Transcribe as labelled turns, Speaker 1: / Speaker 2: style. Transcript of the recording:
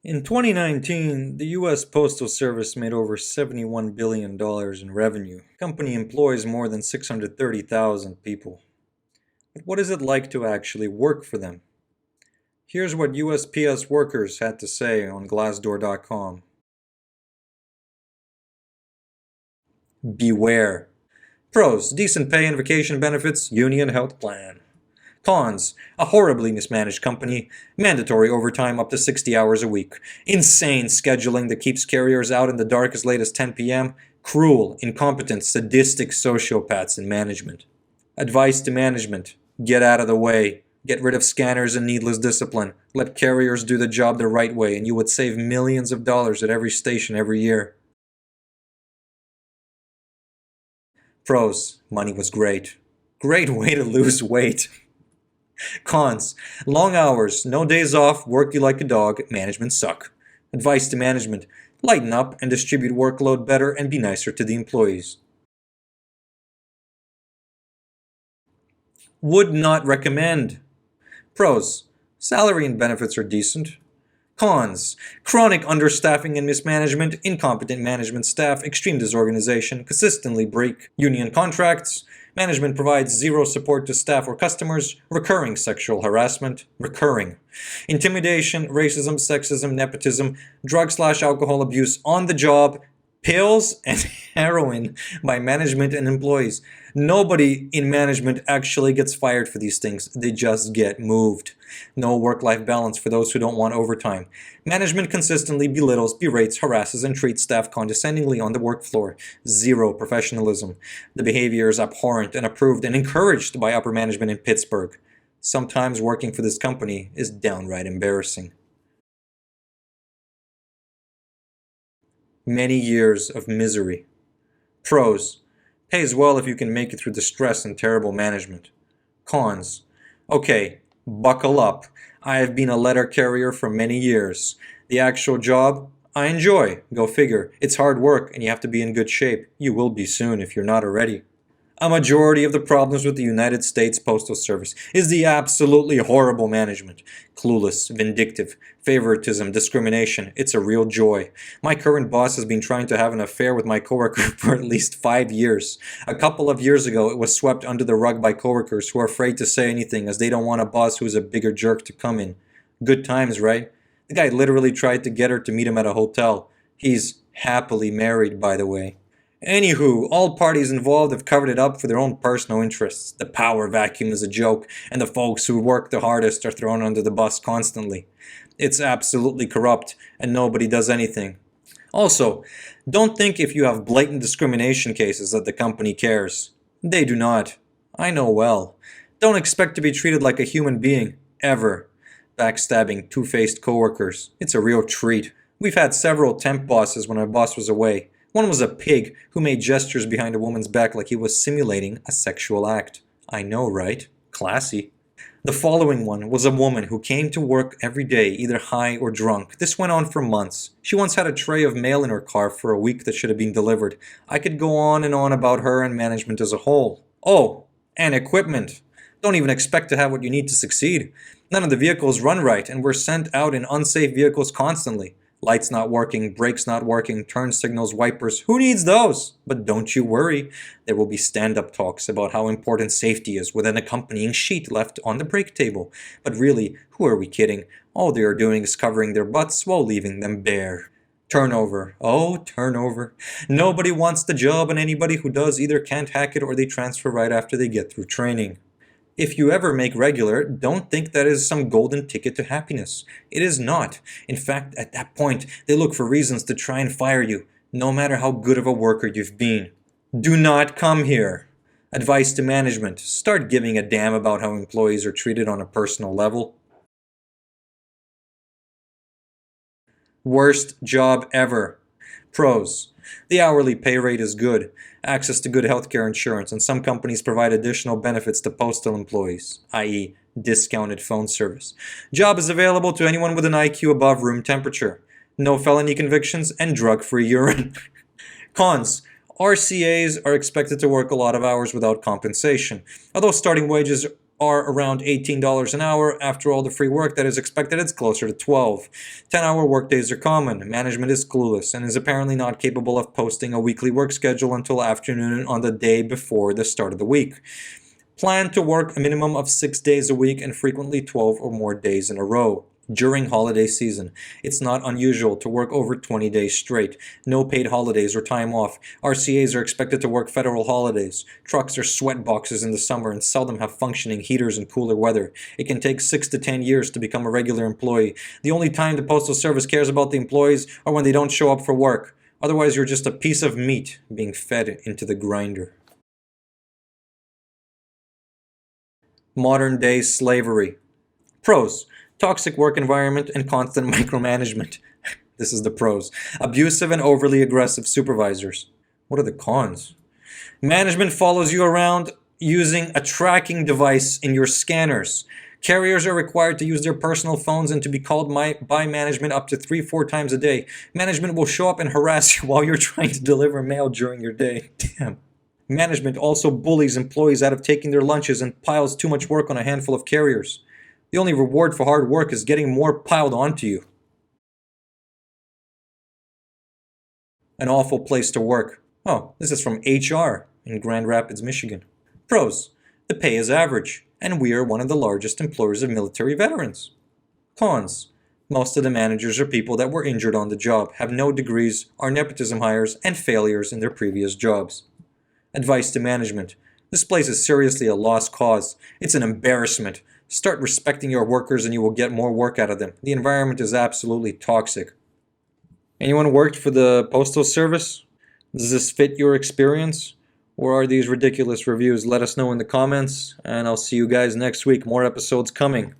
Speaker 1: In 2019, the US Postal Service made over $71 billion in revenue. The company employs more than 630,000 people. But what is it like to actually work for them? Here's what USPS workers had to say on Glassdoor.com. Beware. Pros: decent pay and vacation benefits, union health plan. Cons: a horribly mismanaged company, mandatory overtime up to 60 hours a week, insane scheduling that keeps carriers out in the dark as late as 10 p.m., cruel, incompetent, sadistic sociopaths in management. Advice to management: get out of the way. Get rid of scanners and needless discipline. Let carriers do the job the right way, and you would save millions of dollars at every station every year. Pros: money was great. Great way to lose weight. Cons: long hours, no days off, work you like a dog, management suck. Advice to management: lighten up and distribute workload better and be nicer to the employees. Would not recommend. Pros: salary and benefits are decent. Cons: chronic understaffing and mismanagement, incompetent management staff, extreme disorganization, consistently break union contracts, management provides zero support to staff or customers, recurring sexual harassment, intimidation, racism, sexism, nepotism, drug/alcohol abuse on the job, pills and heroin by management and employees. Nobody in management actually gets fired for these things. They just get moved. No work-life balance for those who don't want overtime. Management consistently belittles, berates, harasses, and treats staff condescendingly on the work floor. Zero professionalism. The behavior is abhorrent and approved and encouraged by upper management in Pittsburgh. Sometimes working for this company is downright embarrassing. Many years of misery. Pros: pays well if you can make it through the stress and terrible management. Cons: okay, buckle up. I have been a letter carrier for many years. The actual job, I enjoy. Go figure. It's hard work and you have to be in good shape. You will be soon if you're not already. A majority of the problems with the United States Postal Service is the absolutely horrible management. Clueless, vindictive, favoritism, discrimination. It's a real joy. My current boss has been trying to have an affair with my coworker for at least 5 years. A couple of years ago, it was swept under the rug by coworkers who are afraid to say anything as they don't want a boss who is a bigger jerk to come in. Good times, right? The guy literally tried to get her to meet him at a hotel. He's happily married, by the way. Anywho, all parties involved have covered it up for their own personal interests. The power vacuum is a joke, and the folks who work the hardest are thrown under the bus constantly. It's absolutely corrupt, and nobody does anything. Also, don't think if you have blatant discrimination cases that the company cares. They do not. I know well. Don't expect to be treated like a human being, ever. Backstabbing, two-faced coworkers. It's a real treat. We've had several temp bosses when our boss was away. One was a pig who made gestures behind a woman's back like he was simulating a sexual act. I know, right? Classy. The following one was a woman who came to work every day, either high or drunk. This went on for months. She once had a tray of mail in her car for a week that should have been delivered. I could go on and on about her and management as a whole. Oh, and equipment. Don't even expect to have what you need to succeed. None of the vehicles run right, and we're sent out in unsafe vehicles constantly. Lights not working, brakes not working, turn signals, wipers. Who needs those? But don't you worry. There will be stand-up talks about how important safety is with an accompanying sheet left on the brake table. But really, who are we kidding? All they are doing is covering their butts while leaving them bare. Turnover. Oh, turnover. Nobody wants the job, and anybody who does either can't hack it or they transfer right after they get through training. If you ever make regular, don't think that is some golden ticket to happiness. It is not. In fact, at that point, they look for reasons to try and fire you, no matter how good of a worker you've been. Do not come here. Advice to management: start giving a damn about how employees are treated on a personal level. Worst job ever. Pros: the hourly pay rate is good, access to good healthcare insurance, and some companies provide additional benefits to postal employees, i.e., discounted phone service. Job is available to anyone with an IQ above room temperature. No felony convictions and drug-free urine. Cons: RCAs are expected to work a lot of hours without compensation. Although starting wages are around $18 an hour. After all the free work that is expected, it's closer to 12. 10-hour workdays are common. Management is clueless and is apparently not capable of posting a weekly work schedule until afternoon on the day before the start of the week. Plan to work a minimum of 6 days a week and frequently 12 or more days in a row. During holiday season, it's not unusual to work over 20 days straight. No paid holidays or time off. RCAs are expected to work federal holidays. Trucks are sweat boxes in the summer and seldom have functioning heaters in cooler weather. It can take 6 to 10 years to become a regular employee. The only time the Postal Service cares about the employees are when they don't show up for work. Otherwise, you're just a piece of meat being fed into the grinder. Modern day slavery. Pros: toxic work environment and constant micromanagement. This is the pros. Abusive and overly aggressive supervisors. What are the cons? Management follows you around using a tracking device in your scanners. Carriers are required to use their personal phones and to be called by management up to 3-4 times a day. Management will show up and harass you while you're trying to deliver mail during your day. Damn. Management also bullies employees out of taking their lunches and piles too much work on a handful of carriers. The only reward for hard work is getting more piled onto you. An awful place to work. Oh, this is from HR in Grand Rapids, Michigan. Pros: the pay is average, and we are one of the largest employers of military veterans. Cons: most of the managers are people that were injured on the job, have no degrees, are nepotism hires, and failures in their previous jobs. Advice to management: this place is seriously a lost cause. It's an embarrassment. Start respecting your workers and you will get more work out of them. The environment is absolutely toxic. Anyone worked for the Postal Service? Does this fit your experience? Or are these ridiculous reviews? Let us know in the comments, and I'll see you guys next week. More episodes coming.